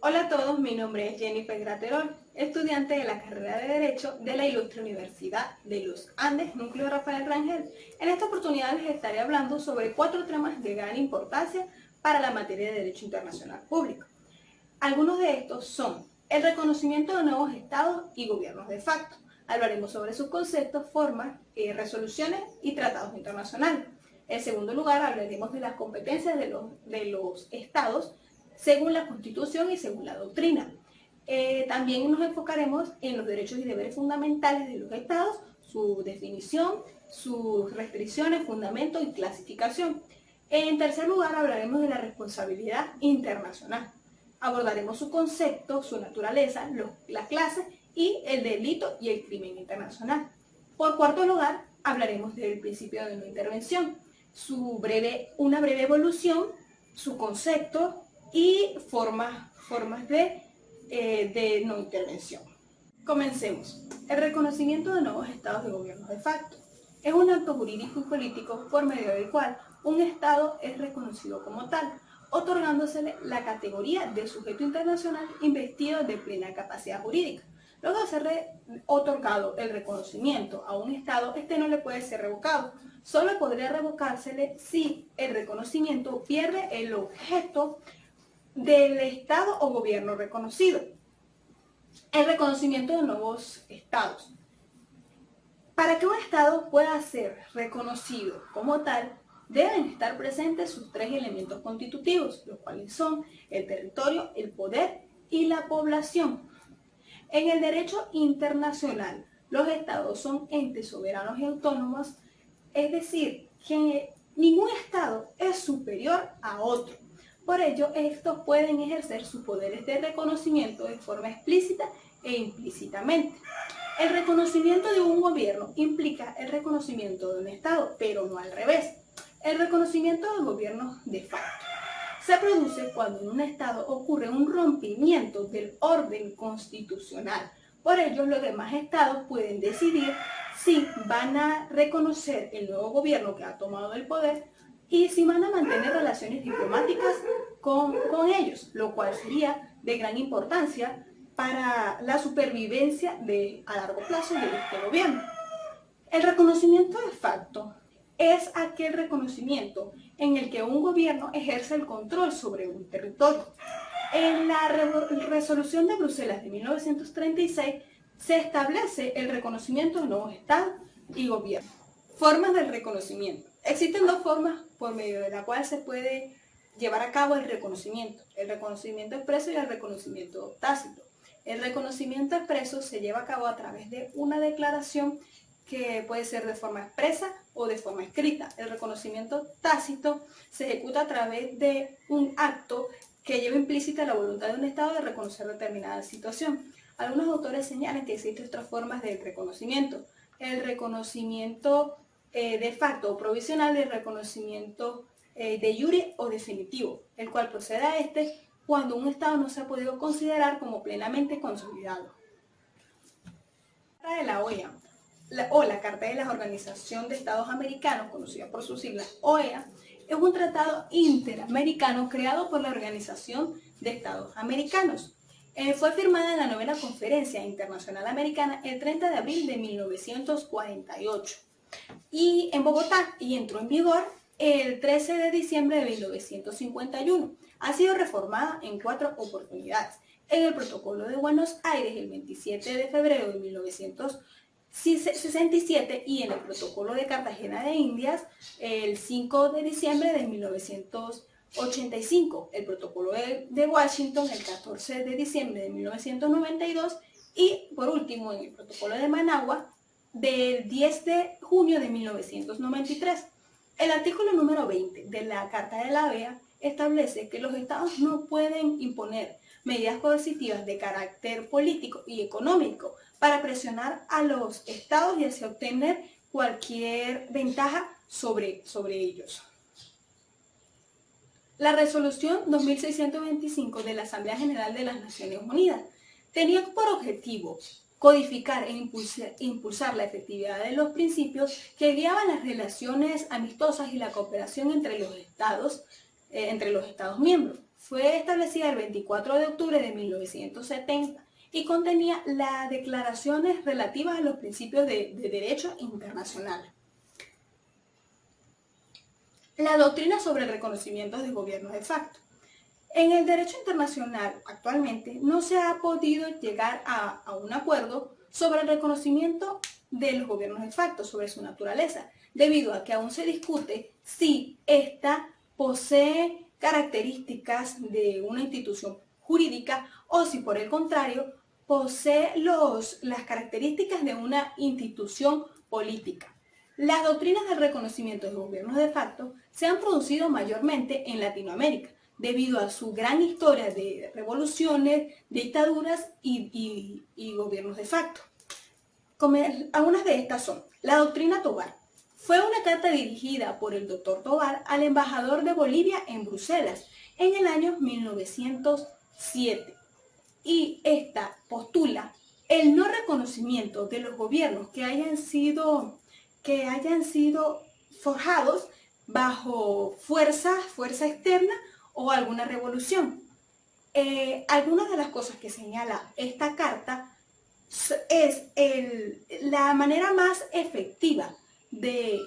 Hola a todos, mi nombre es Jennifer Graterol, estudiante de la carrera de Derecho de la Ilustre Universidad de los Andes, Núcleo Rafael Rangel. En esta oportunidad les estaré hablando sobre 4 temas de gran importancia para la materia de Derecho Internacional Público. Algunos de estos son el reconocimiento de nuevos estados y gobiernos de facto. Hablaremos sobre sus conceptos, formas, resoluciones y tratados internacionales. En segundo lugar, hablaremos de las competencias de los estados según la Constitución y según la doctrina. También nos enfocaremos en los derechos y deberes fundamentales de los estados, su definición, sus restricciones, fundamento y clasificación. En tercer lugar, hablaremos de la responsabilidad internacional. Abordaremos su concepto, su naturaleza, las clases y el delito y el crimen internacional. Por cuarto lugar, hablaremos del principio de no intervención, una breve evolución, su concepto y formas de no intervención. Comencemos. El reconocimiento de nuevos estados de gobiernos de facto es un acto jurídico y político por medio del cual un estado es reconocido como tal, otorgándosele la categoría de sujeto internacional investido de plena capacidad jurídica. Luego de ser otorgado el reconocimiento a un estado, este no le puede ser revocado. Solo podría revocársele si el reconocimiento pierde el objeto del estado o gobierno reconocido. El reconocimiento de nuevos estados. Para que un estado pueda ser reconocido como tal, deben estar presentes sus 3 elementos constitutivos, los cuales son el territorio, el poder y la población. En el derecho internacional, los estados son entes soberanos y autónomos, es decir, que ningún estado es superior a otro. Por ello, estos pueden ejercer sus poderes de reconocimiento de forma explícita e implícitamente. El reconocimiento de un gobierno implica el reconocimiento de un estado, pero no al revés. El reconocimiento de gobiernos de facto se produce cuando en un estado ocurre un rompimiento del orden constitucional. Por ello, los demás estados pueden decidir si van a reconocer el nuevo gobierno que ha tomado el poder y si van a mantener relaciones diplomáticas con ellos, lo cual sería de gran importancia para la supervivencia a largo plazo de este gobierno. El reconocimiento de facto es aquel reconocimiento en el que un gobierno ejerce el control sobre un territorio. En la resolución de Bruselas de 1936 se establece el reconocimiento de nuevos estados y gobiernos. Formas del reconocimiento. Existen 2 formas por medio de la cual se puede llevar a cabo el reconocimiento expreso y el reconocimiento tácito. El reconocimiento expreso se lleva a cabo a través de una declaración que puede ser de forma expresa o de forma escrita. El reconocimiento tácito se ejecuta a través de un acto que lleva implícita la voluntad de un Estado de reconocer determinada situación. Algunos autores señalan que existen otras formas de reconocimiento. El reconocimiento de facto o provisional, del reconocimiento de jure o definitivo, el cual procede a este cuando un Estado no se ha podido considerar como plenamente consolidado. La Carta de la OEA o la Carta de la Organización de Estados Americanos, conocida por sus siglas OEA, es un tratado interamericano creado por la Organización de Estados Americanos. Fue firmada en la 9ª Conferencia Internacional Americana el 30 de abril de 1948 y en Bogotá y entró en vigor el 13 de diciembre de 1951. Ha sido reformada en 4 oportunidades. En el Protocolo de Buenos Aires el 27 de febrero de 1967 y en el Protocolo de Cartagena de Indias el 5 de diciembre de 1985, el Protocolo de Washington el 14 de diciembre de 1992 y por último en el Protocolo de Managua del 10 de junio de 1993. El artículo número 20 de la Carta de la OEA establece que los estados no pueden imponer medidas coercitivas de carácter político y económico para presionar a los estados y así obtener cualquier ventaja sobre ellos. La resolución 2625 de la Asamblea General de las Naciones Unidas tenía por objetivo codificar e impulsar la efectividad de los principios que guiaban las relaciones amistosas y la cooperación entre los estados miembros. fue establecida el 24 de octubre de 1970 y contenía las declaraciones relativas a los principios de derecho internacional. La doctrina sobre el reconocimiento de gobiernos de facto. En el derecho internacional actualmente no se ha podido llegar a un acuerdo sobre el reconocimiento de los gobiernos de facto, sobre su naturaleza, debido a que aún se discute si ésta posee características de una institución jurídica o si por el contrario posee las características de una institución política. Las doctrinas del reconocimiento de gobiernos de facto se han producido mayormente en Latinoamérica, debido a su gran historia de revoluciones, dictaduras y gobiernos de facto. Algunas de estas son la doctrina Tobar. Fue una carta dirigida por el doctor Tobar al embajador de Bolivia en Bruselas en el año 1907. Y esta postula el no reconocimiento de los gobiernos que hayan sido forjados bajo fuerza externa o alguna revolución. Algunas de las cosas que señala esta carta es la manera más efectiva de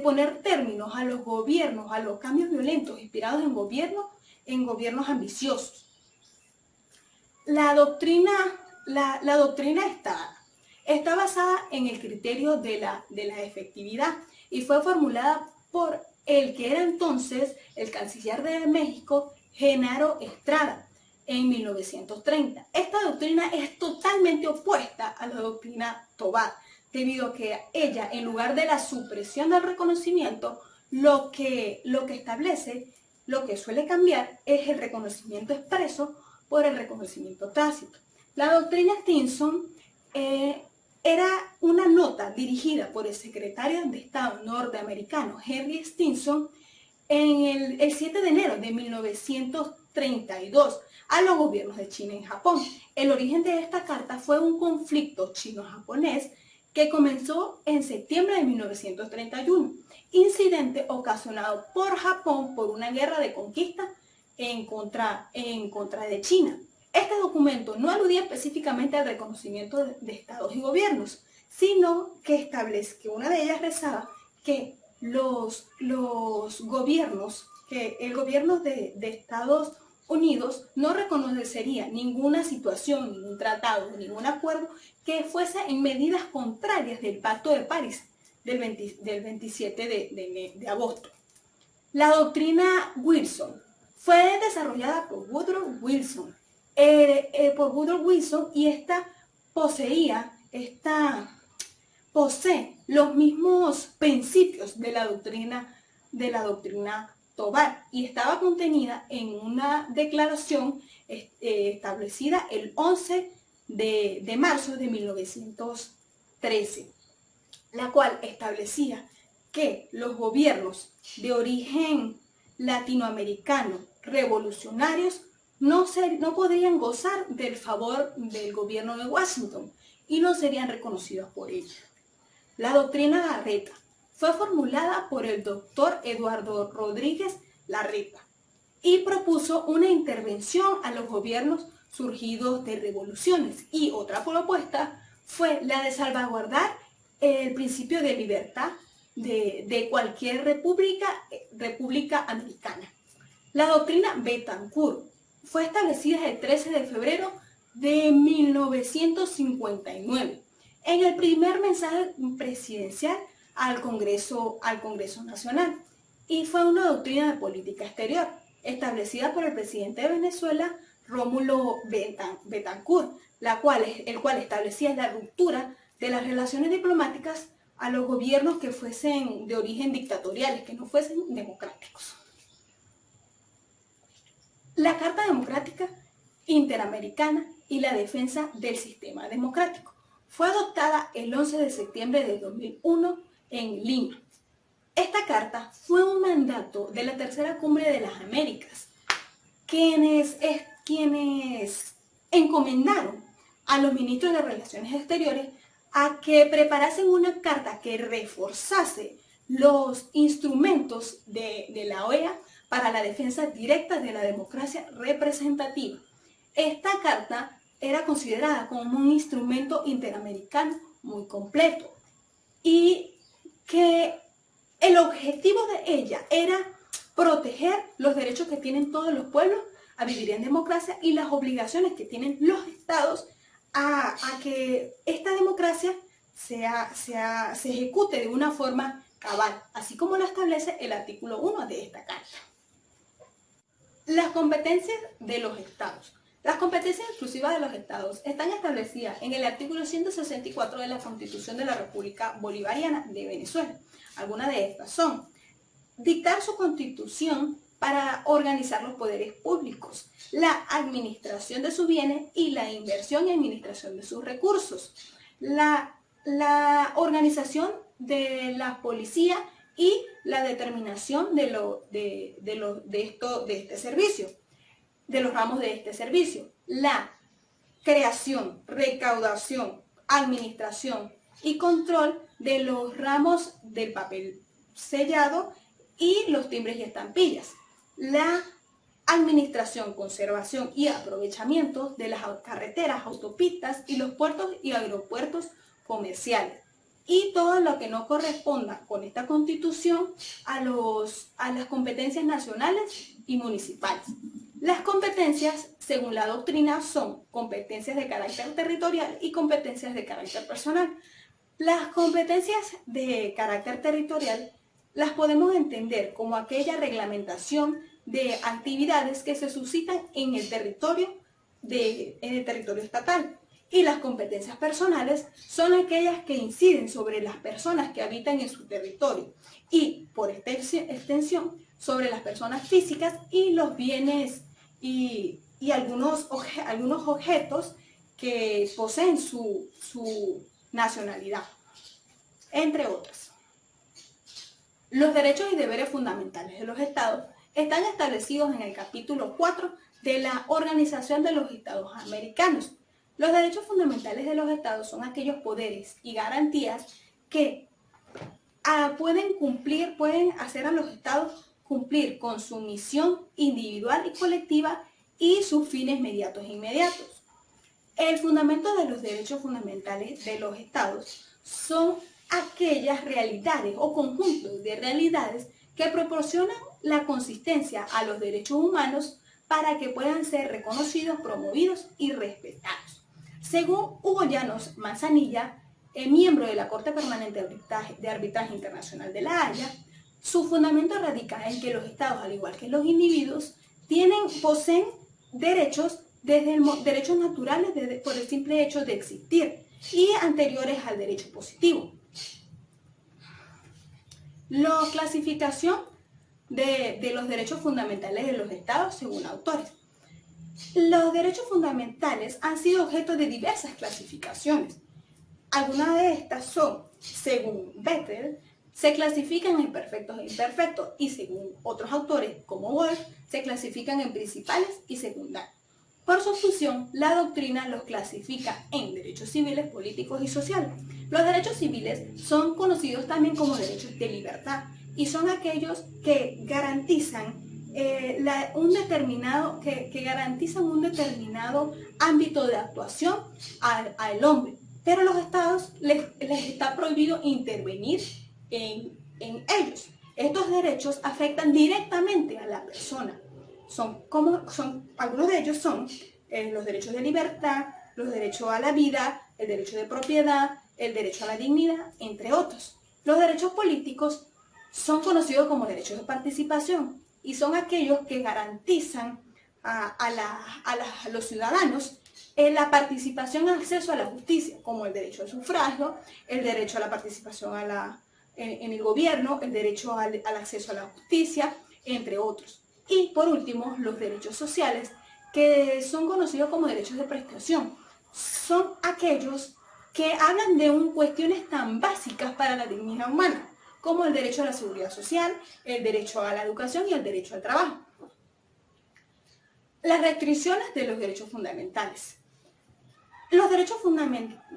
poner términos a los gobiernos, a los cambios violentos inspirados en gobiernos ambiciosos. La doctrina está basada en el criterio de la efectividad y fue formulada por el que era entonces el canciller de México, Genaro Estrada, en 1930. Esta doctrina es totalmente opuesta a la doctrina Tobar, debido a que ella, en lugar de la supresión del reconocimiento, lo que establece, lo que suele cambiar, es el reconocimiento expreso por el reconocimiento tácito. La doctrina Stinson era una nota dirigida por el secretario de Estado norteamericano Henry Stinson en el 7 de enero de 1932 a los gobiernos de China y Japón. El origen de esta carta fue un conflicto chino-japonés que comenzó en septiembre de 1931, incidente ocasionado por Japón por una guerra de conquista en contra de China. Este documento no aludía específicamente al reconocimiento de estados y gobiernos, sino que una de ellas rezaba que el gobierno de Estados Unidos no reconocería ninguna situación, ningún tratado, ningún acuerdo que fuese en medidas contrarias del Pacto de París del 27 de agosto. La doctrina Wilson fue desarrollada por Woodrow Wilson. Y esta posee los mismos principios de la doctrina Tobar y estaba contenida en una declaración establecida el 11 de marzo de 1913, la cual establecía que los gobiernos de origen latinoamericano revolucionarios no podrían gozar del favor del gobierno de Washington y no serían reconocidos por ello. La doctrina Larreta fue formulada por el doctor Eduardo Rodríguez Larreta y propuso una intervención a los gobiernos surgidos de revoluciones, y otra propuesta fue la de salvaguardar el principio de libertad de cualquier república americana. La doctrina Betancourt fue establecida el 13 de febrero de 1959 en el primer mensaje presidencial al Congreso Nacional, y fue una doctrina de política exterior establecida por el presidente de Venezuela, Rómulo Betancourt, el cual establecía la ruptura de las relaciones diplomáticas a los gobiernos que fuesen de origen dictatoriales, que no fuesen democráticos. La Carta Democrática Interamericana y la defensa del sistema democrático fue adoptada el 11 de septiembre de 2001 en Lima. Esta carta fue un mandato de la Tercera Cumbre de las Américas, quienes encomendaron a los ministros de Relaciones Exteriores a que preparasen una carta que reforzase los instrumentos de la OEA para la defensa directa de la democracia representativa. Esta carta era considerada como un instrumento interamericano muy completo y que el objetivo de ella era proteger los derechos que tienen todos los pueblos a vivir en democracia y las obligaciones que tienen los estados a que esta democracia se ejecute de una forma cabal, así como lo establece el artículo 1 de esta carta. Las competencias de los estados. Las competencias exclusivas de los estados están establecidas en el artículo 164 de la Constitución de la República Bolivariana de Venezuela. Algunas de estas son: dictar su constitución para organizar los poderes públicos, la administración de sus bienes y la inversión y administración de sus recursos, la organización de la policía y la determinación de este servicio, de los ramos de este servicio, la creación, recaudación, administración y control de los ramos del papel sellado y los timbres y estampillas, la administración, conservación y aprovechamiento de las carreteras, autopistas y los puertos y aeropuertos comerciales, y todo lo que no corresponda con esta Constitución a las competencias nacionales y municipales. Las competencias, según la doctrina, son competencias de carácter territorial y competencias de carácter personal. Las competencias de carácter territorial las podemos entender como aquella reglamentación de actividades que se suscitan en el territorio estatal. Y las competencias personales son aquellas que inciden sobre las personas que habitan en su territorio y, por extensión, sobre las personas físicas y los bienes y algunos objetos que poseen su nacionalidad, entre otras. Los derechos y deberes fundamentales de los estados están establecidos en el capítulo 4 de la Organización de los Estados Americanos. Los derechos fundamentales de los estados son aquellos poderes y garantías que pueden hacer a los estados cumplir con su misión individual y colectiva y sus fines inmediatos. El fundamento de los derechos fundamentales de los estados son aquellas realidades o conjuntos de realidades que proporcionan la consistencia a los derechos humanos para que puedan ser reconocidos, promovidos y respetados. Según Hugo Llanos Manzanilla, miembro de la Corte Permanente de Arbitraje Internacional de La Haya, su fundamento radica en que los estados, al igual que los individuos, poseen derechos derechos naturales por el simple hecho de existir y anteriores al derecho positivo. La clasificación de los derechos fundamentales de los estados según autores. Los derechos fundamentales han sido objeto de diversas clasificaciones. Algunas de estas son, según Bettel, se clasifican en perfectos e imperfectos y según otros autores como Wolf, se clasifican en principales y secundarios. Por su función, la doctrina los clasifica en derechos civiles, políticos y sociales. Los derechos civiles son conocidos también como derechos de libertad y son aquellos que garantizan un determinado ámbito de actuación al hombre. Pero a los estados les está prohibido intervenir en ellos. Estos derechos afectan directamente a la persona. Algunos de ellos son los derechos de libertad, los derechos a la vida, el derecho de propiedad, el derecho a la dignidad, entre otros. Los derechos políticos son conocidos como derechos de participación y son aquellos que garantizan a los ciudadanos la participación y acceso a la justicia, como el derecho al sufragio, el derecho a la participación en el gobierno, el derecho al acceso a la justicia, entre otros. Y por último, los derechos sociales, que son conocidos como derechos de prestación. Son aquellos que hablan de cuestiones tan básicas para la dignidad humana, como el derecho a la seguridad social, el derecho a la educación y el derecho al trabajo. Las restricciones de los derechos fundamentales. Los derechos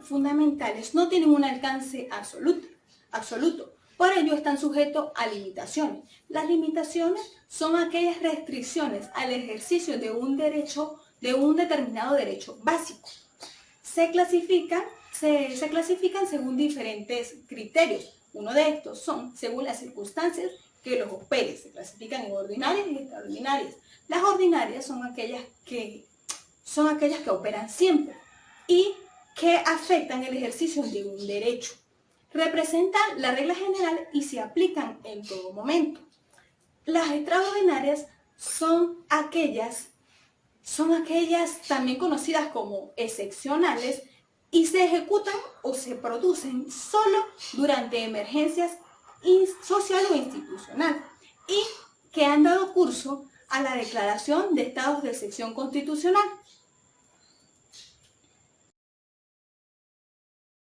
fundamentales no tienen un alcance absoluto. Por ello están sujetos a limitaciones. Las limitaciones son aquellas restricciones al ejercicio de un derecho, de un determinado derecho básico. Se clasifican según diferentes criterios. Uno de estos son según las circunstancias que los opere. Se clasifican en ordinarias y extraordinarias. Las ordinarias son aquellas que operan siempre y que afectan el ejercicio de un derecho. Representan la regla general y se aplican en todo momento. Las extraordinarias son aquellas también conocidas como excepcionales y se ejecutan o se producen solo durante emergencias social o institucional y que han dado curso a la declaración de estados de excepción constitucional.